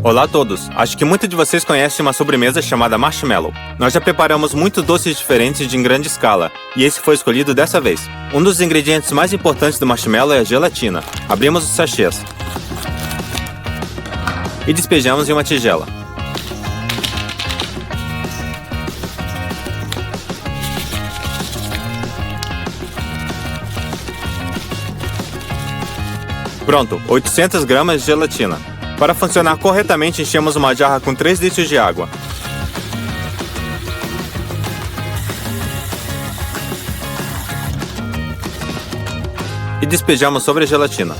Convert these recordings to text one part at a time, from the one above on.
Olá a todos! Acho que muitos de vocês conhecem uma sobremesa chamada marshmallow. Nós já preparamos muitos doces diferentes de em grande escala, e esse foi escolhido dessa vez. Um dos ingredientes mais importantes do marshmallow é a gelatina. Abrimos os sachês e despejamos em uma tigela. Pronto, 800 gramas de gelatina. Para funcionar corretamente, enchemos uma jarra com 3 litros de água. E despejamos sobre a gelatina.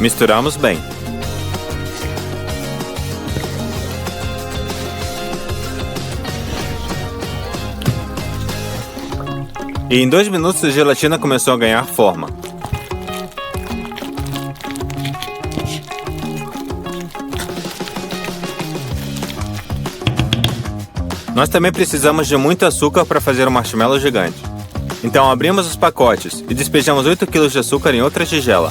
Misturamos bem. E em 2 minutos a gelatina começou a ganhar forma. Nós também precisamos de muito açúcar para fazer um marshmallow gigante. Então abrimos os pacotes e despejamos 8 kg de açúcar em outra tigela.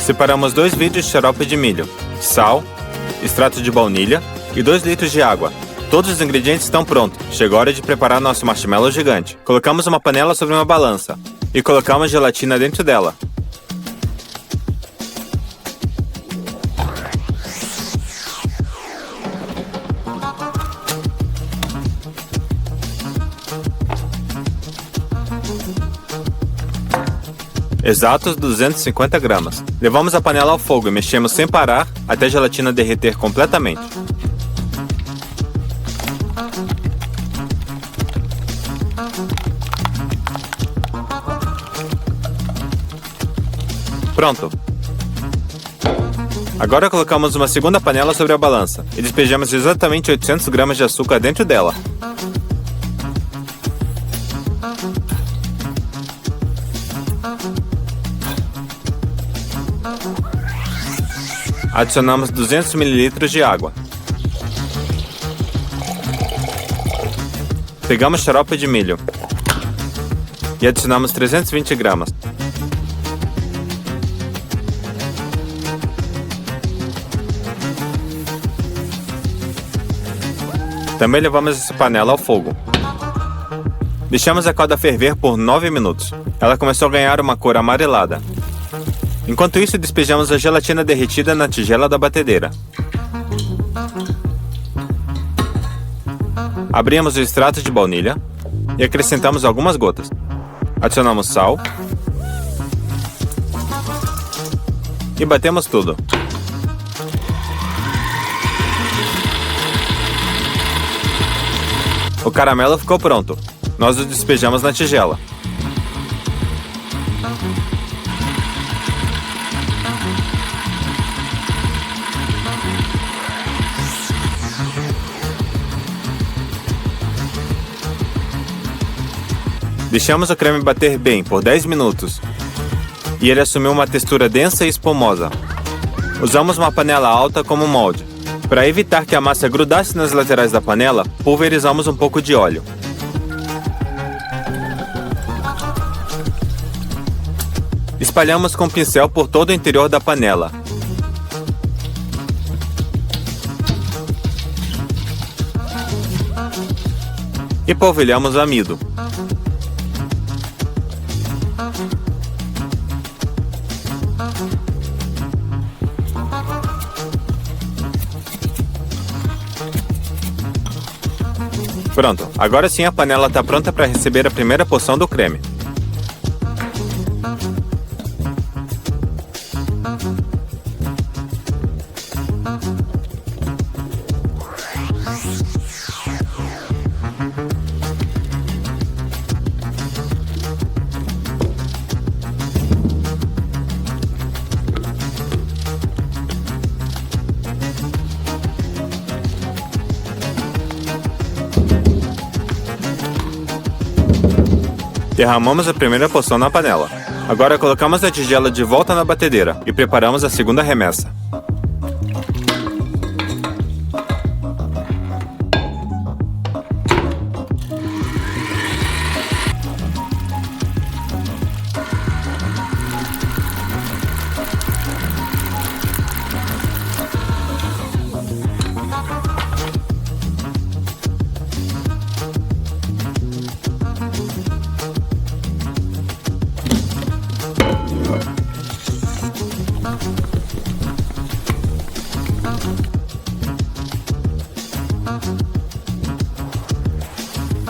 Separamos 2 vidros de xarope de milho, sal, extrato de baunilha e 2 litros de água. Todos os ingredientes estão prontos. Chegou a hora de preparar nosso marshmallow gigante. Colocamos uma panela sobre uma balança e colocamos gelatina dentro dela. Exatos 250 gramas. Levamos a panela ao fogo e mexemos sem parar até a gelatina derreter completamente. Pronto! Agora colocamos uma segunda panela sobre a balança e despejamos exatamente 800 gramas de açúcar dentro dela. Adicionamos 200 ml de água. Pegamos xarope de milho e adicionamos 320 gramas. Também levamos essa panela ao fogo. Deixamos a calda ferver por 9 minutos. Ela começou a ganhar uma cor amarelada. Enquanto isso, despejamos a gelatina derretida na tigela da batedeira. Abrimos o extrato de baunilha e acrescentamos algumas gotas. Adicionamos sal e batemos tudo. O caramelo ficou pronto. Nós o despejamos na tigela. Deixamos o creme bater bem por 10 minutos e ele assumiu uma textura densa e espumosa. Usamos uma panela alta como molde. Para evitar que a massa grudasse nas laterais da panela, pulverizamos um pouco de óleo. Espalhamos com o pincel por todo o interior da panela. E polvilhamos o amido. Pronto, agora sim a panela está pronta para receber a primeira porção do creme. Derramamos a primeira porção na panela. Agora colocamos a tigela de volta na batedeira e preparamos a segunda remessa.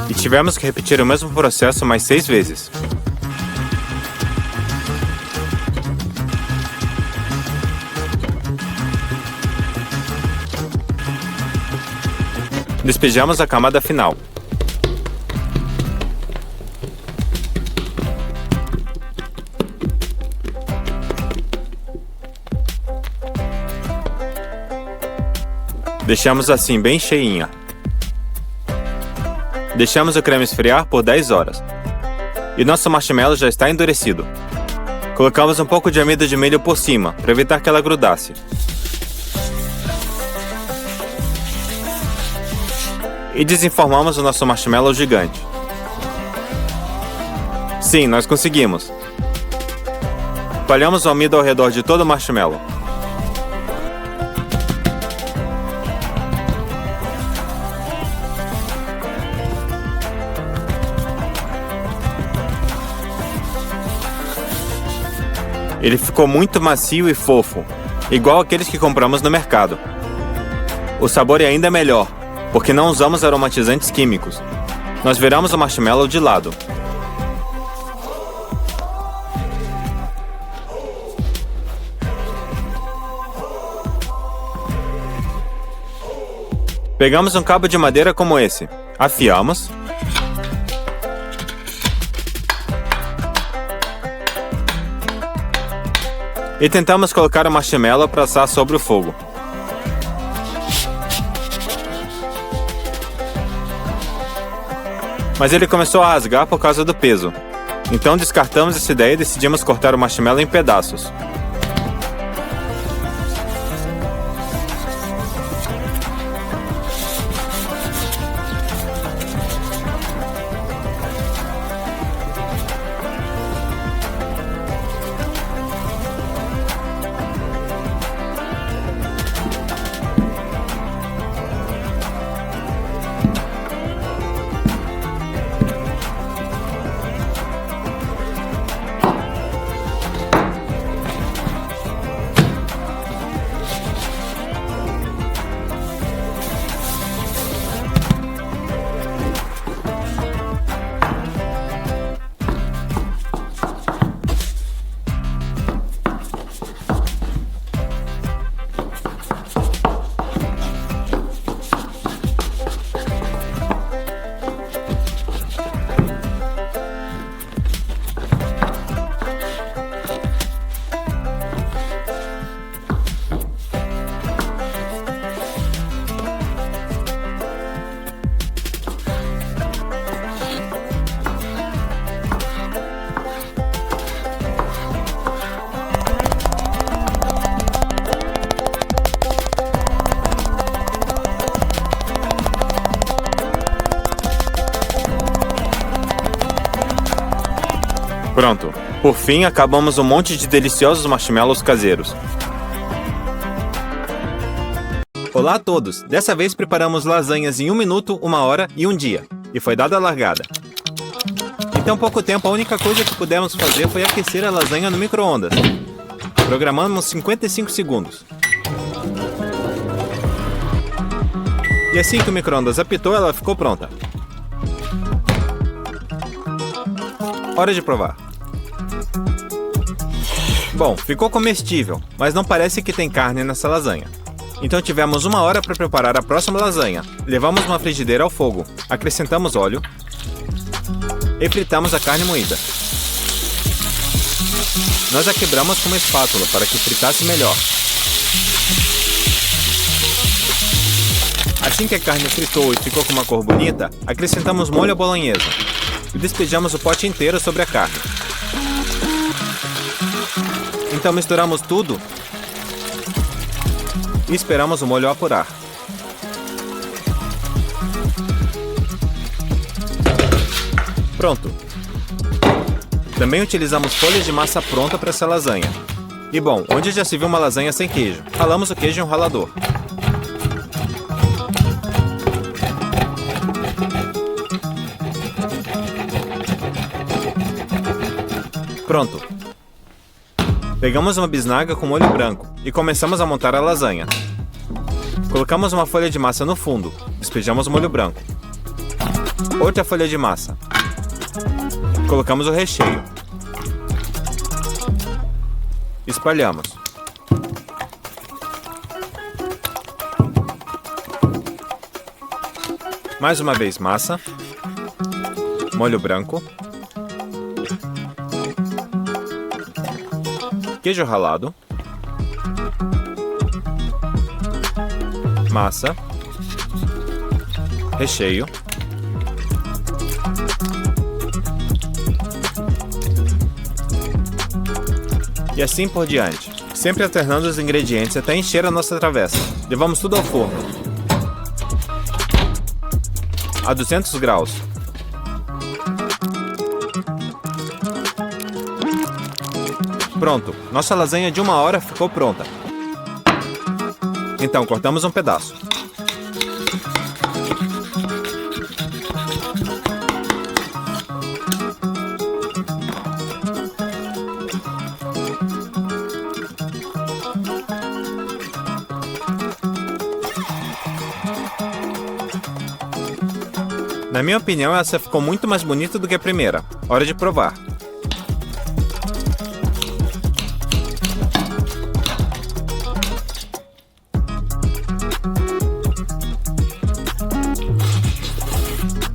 E tivemos que repetir o mesmo processo mais 6 vezes. Despejamos a camada final. Deixamos assim bem cheinha. Deixamos o creme esfriar por 10 horas. E nosso marshmallow já está endurecido. Colocamos um pouco de amido de milho por cima, para evitar que ela grudasse. E desenformamos o nosso marshmallow gigante. Sim, nós conseguimos. Espalhamos o amido ao redor de todo o marshmallow. Ele ficou muito macio e fofo, igual aqueles que compramos no mercado. O sabor é ainda melhor, porque não usamos aromatizantes químicos. Nós viramos o marshmallow de lado. Pegamos um cabo de madeira como esse, afiamos. E tentamos colocar o marshmallow para assar sobre o fogo. Mas ele começou a rasgar por causa do peso. Então descartamos essa ideia e decidimos cortar o marshmallow em pedaços. Pronto. Por fim, acabamos um monte de deliciosos marshmallows caseiros. Olá a todos! Dessa vez preparamos lasanhas em 1 minuto, 1 hora e 1 dia. E foi dada a largada. Em tão pouco tempo, a única coisa que pudemos fazer foi aquecer a lasanha no micro-ondas. Programamos 55 segundos. E assim que o micro-ondas apitou, ela ficou pronta. Hora de provar. Bom, ficou comestível, mas não parece que tem carne nessa lasanha. Então tivemos 1 hora para preparar a próxima lasanha. Levamos uma frigideira ao fogo, acrescentamos óleo e fritamos a carne moída. Nós a quebramos com uma espátula para que fritasse melhor. Assim que a carne fritou e ficou com uma cor bonita, acrescentamos molho à bolonhesa. e despejamos o pote inteiro sobre a carne. Então misturamos tudo e esperamos o molho apurar. Pronto! Também utilizamos folhas de massa pronta para essa lasanha. E bom, onde já se viu uma lasanha sem queijo? Ralamos o queijo em um ralador. Pronto! Pegamos uma bisnaga com molho branco e começamos a montar a lasanha. Colocamos uma folha de massa no fundo, despejamos o molho branco. Outra folha de massa. Colocamos o recheio. Espalhamos. Mais uma vez massa. Molho branco. Queijo ralado. Massa. Recheio. E assim por diante, sempre alternando os ingredientes até encher a nossa travessa. Levamos tudo ao forno, a 200 graus. Pronto, nossa lasanha de 1 hora ficou pronta. Então cortamos um pedaço. Na minha opinião, essa ficou muito mais bonita do que a primeira. Hora de provar.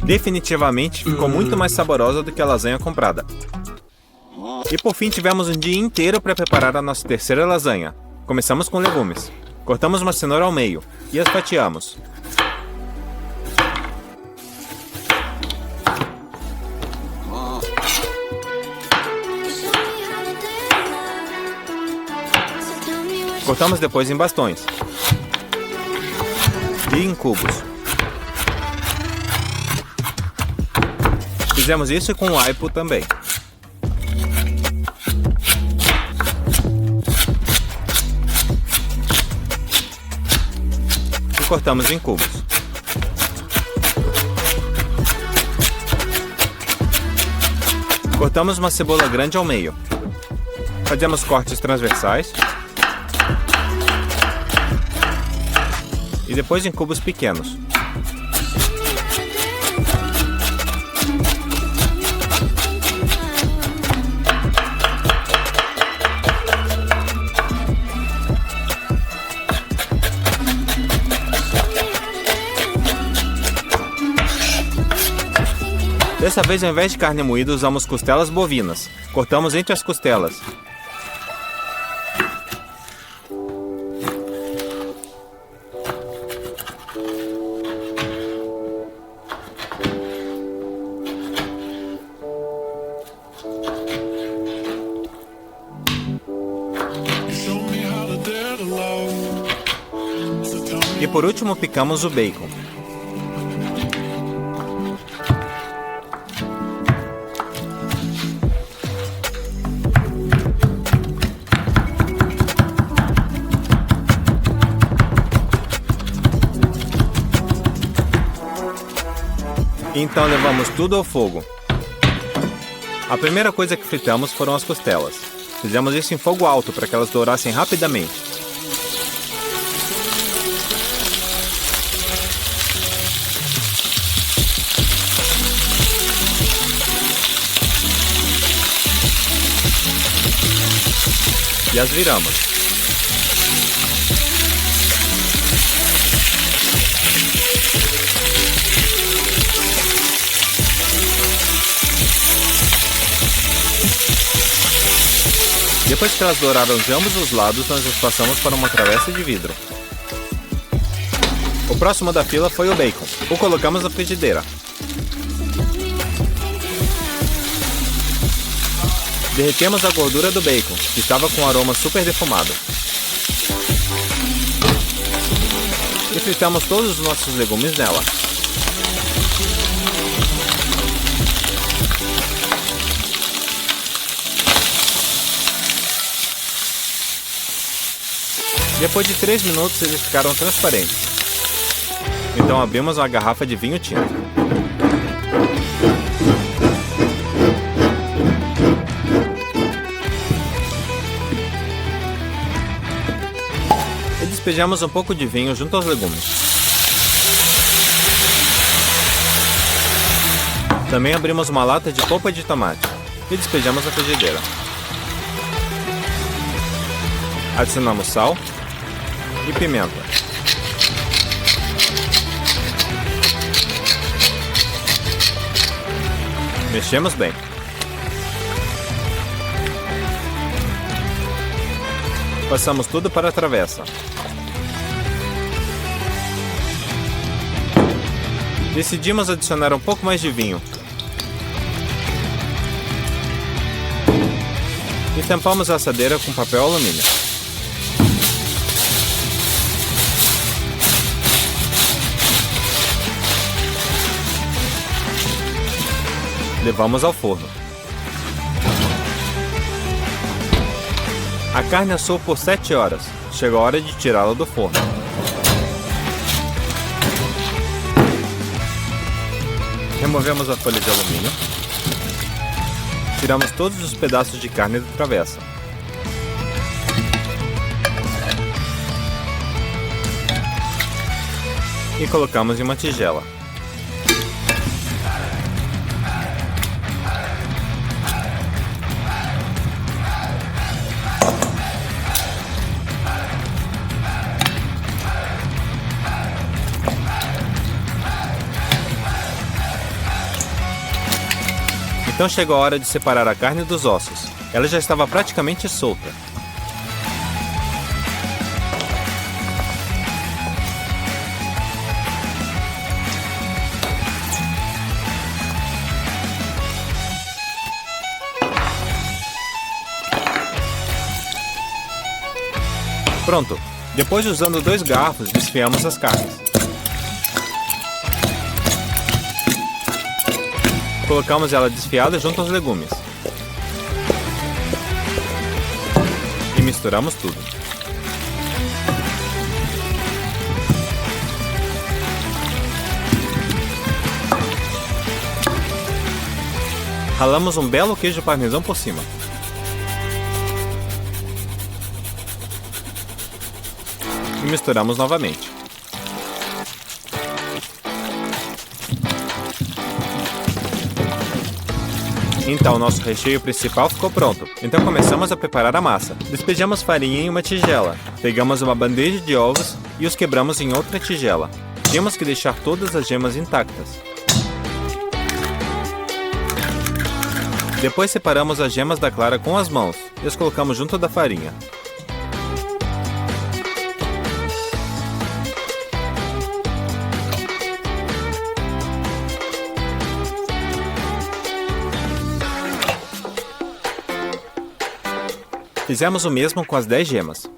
Definitivamente ficou muito mais saborosa do que a lasanha comprada. E por fim tivemos um dia inteiro para preparar a nossa terceira lasanha. Começamos com legumes. Cortamos uma cenoura ao meio e as fatiamos. Cortamos depois em bastões e em cubos. Fizemos isso com o aipo também. E cortamos em cubos. Cortamos uma cebola grande ao meio. Fazemos cortes transversais. E depois em cubos pequenos. Dessa vez, ao invés de carne moída, usamos costelas bovinas. Cortamos entre as costelas. E por último picamos o bacon. Então levamos tudo ao fogo. A primeira coisa que fritamos foram as costelas. Fizemos isso em fogo alto para que elas dourassem rapidamente. E as viramos. Depois que elas douraram de ambos os lados, nós as passamos para uma travessa de vidro. O próximo da fila foi o bacon. O colocamos na frigideira. Derretemos a gordura do bacon, que estava com um aroma super defumado. E fritamos todos os nossos legumes nela. Depois de 3 minutos, eles ficaram transparentes. Então abrimos uma garrafa de vinho tinto. E despejamos um pouco de vinho junto aos legumes. Também abrimos uma lata de polpa de tomate e despejamos na frigideira. Adicionamos sal e pimenta. Mexemos bem. Passamos tudo para a travessa. Decidimos adicionar um pouco mais de vinho. E tampamos a assadeira com papel alumínio. Levamos ao forno. A carne assou por 7 horas. Chegou a hora de tirá-la do forno. Removemos a folha de alumínio. Tiramos todos os pedaços de carne da travessa. E colocamos em uma tigela. Então chegou a hora de separar a carne dos ossos. Ela já estava praticamente solta. Pronto! Depois de usando 2 garfos, desfiamos as carnes. Colocamos ela desfiada junto aos legumes. E misturamos tudo. Ralamos um belo queijo parmesão por cima. E misturamos novamente. Então, nosso recheio principal ficou pronto. Então começamos a preparar a massa. Despejamos farinha em uma tigela. Pegamos uma bandeja de ovos e os quebramos em outra tigela. Temos que deixar todas as gemas intactas. Depois separamos as gemas da clara com as mãos e as colocamos junto da farinha. Fizemos o mesmo com as 10 gemas.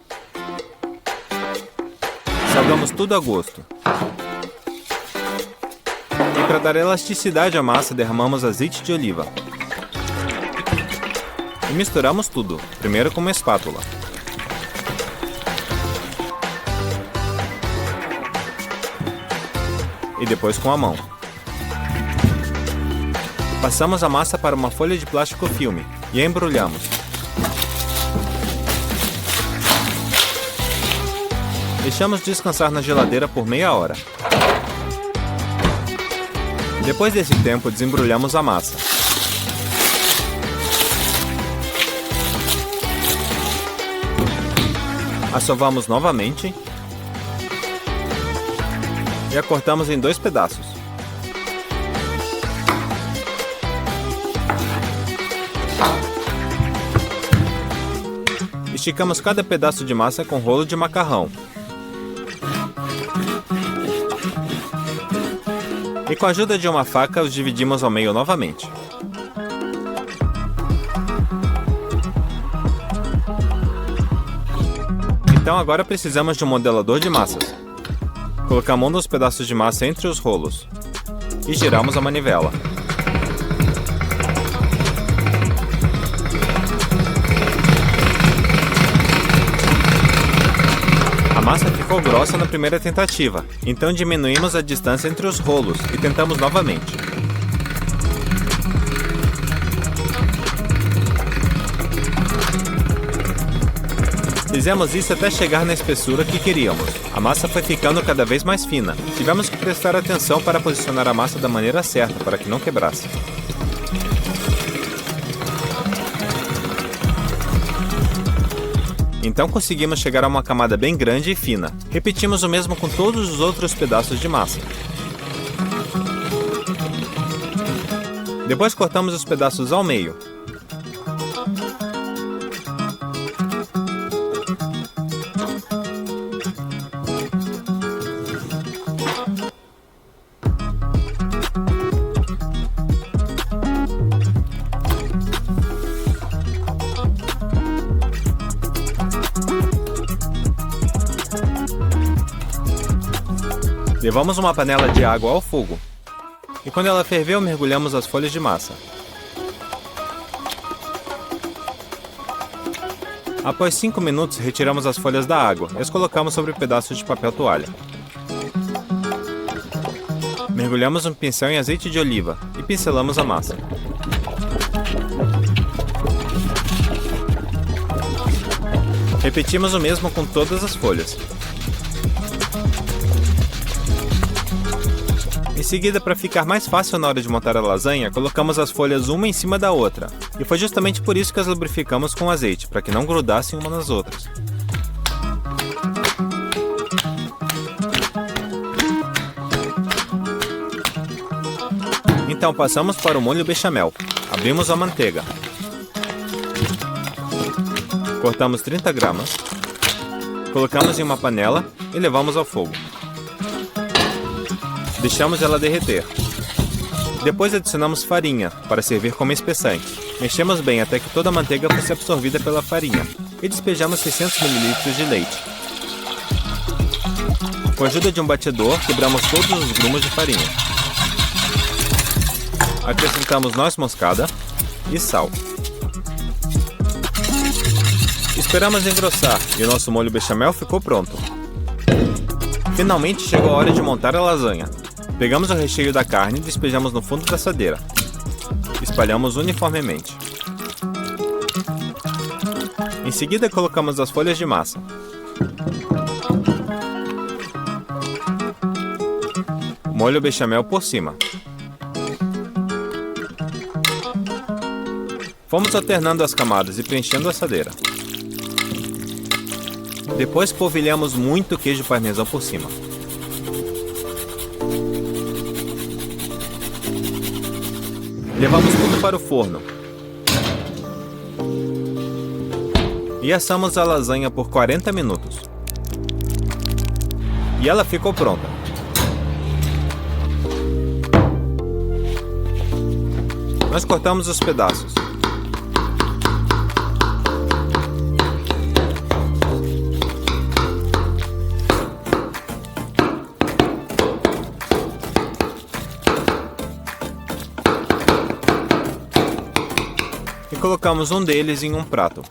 Salgamos tudo a gosto. E para dar elasticidade à massa, derramamos azeite de oliva. E misturamos tudo, primeiro com uma espátula. E depois com a mão. Passamos a massa para uma folha de plástico filme e a embrulhamos. Deixamos descansar na geladeira por meia hora. Depois desse tempo, desembrulhamos a massa. Assovamos novamente e a cortamos em 2 pedaços. Esticamos cada pedaço de massa com rolo de macarrão. E com a ajuda de uma faca, os dividimos ao meio novamente. Então agora precisamos de um modelador de massas. Colocamos um dos pedaços de massa entre os rolos e giramos a manivela. A massa ficou grossa na primeira tentativa, então diminuímos a distância entre os rolos e tentamos novamente. Fizemos isso até chegar na espessura que queríamos. A massa foi ficando cada vez mais fina. Tivemos que prestar atenção para posicionar a massa da maneira certa para que não quebrasse. Então conseguimos chegar a uma camada bem grande e fina. Repetimos o mesmo com todos os outros pedaços de massa. Depois cortamos os pedaços ao meio. Levamos uma panela de água ao fogo. E quando ela ferveu, mergulhamos as folhas de massa. Após 5 minutos, retiramos as folhas da água e as colocamos sobre pedaços de papel toalha. Mergulhamos um pincel em azeite de oliva e pincelamos a massa. Repetimos o mesmo com todas as folhas. Em seguida, para ficar mais fácil na hora de montar a lasanha, colocamos as folhas uma em cima da outra. E foi justamente por isso que as lubrificamos com azeite, para que não grudassem uma nas outras. Então passamos para o molho bechamel. Abrimos a manteiga. Cortamos 30 gramas. Colocamos em uma panela e levamos ao fogo. Deixamos ela derreter. Depois adicionamos farinha, para servir como espessante. Mexemos bem até que toda a manteiga fosse absorvida pela farinha e despejamos 600 ml de leite. Com a ajuda de um batedor, quebramos todos os grumos de farinha. Acrescentamos noz moscada e sal. Esperamos engrossar e o nosso molho bechamel ficou pronto. Finalmente chegou a hora de montar a lasanha. Pegamos o recheio da carne e despejamos no fundo da assadeira. Espalhamos uniformemente. Em seguida, colocamos as folhas de massa. Molho bechamel por cima. Fomos alternando as camadas e preenchendo a assadeira. Depois polvilhamos muito queijo parmesão por cima. Levamos tudo para o forno. E assamos a lasanha por 40 minutos. E ela ficou pronta. Nós cortamos os pedaços. E colocamos um deles em um prato.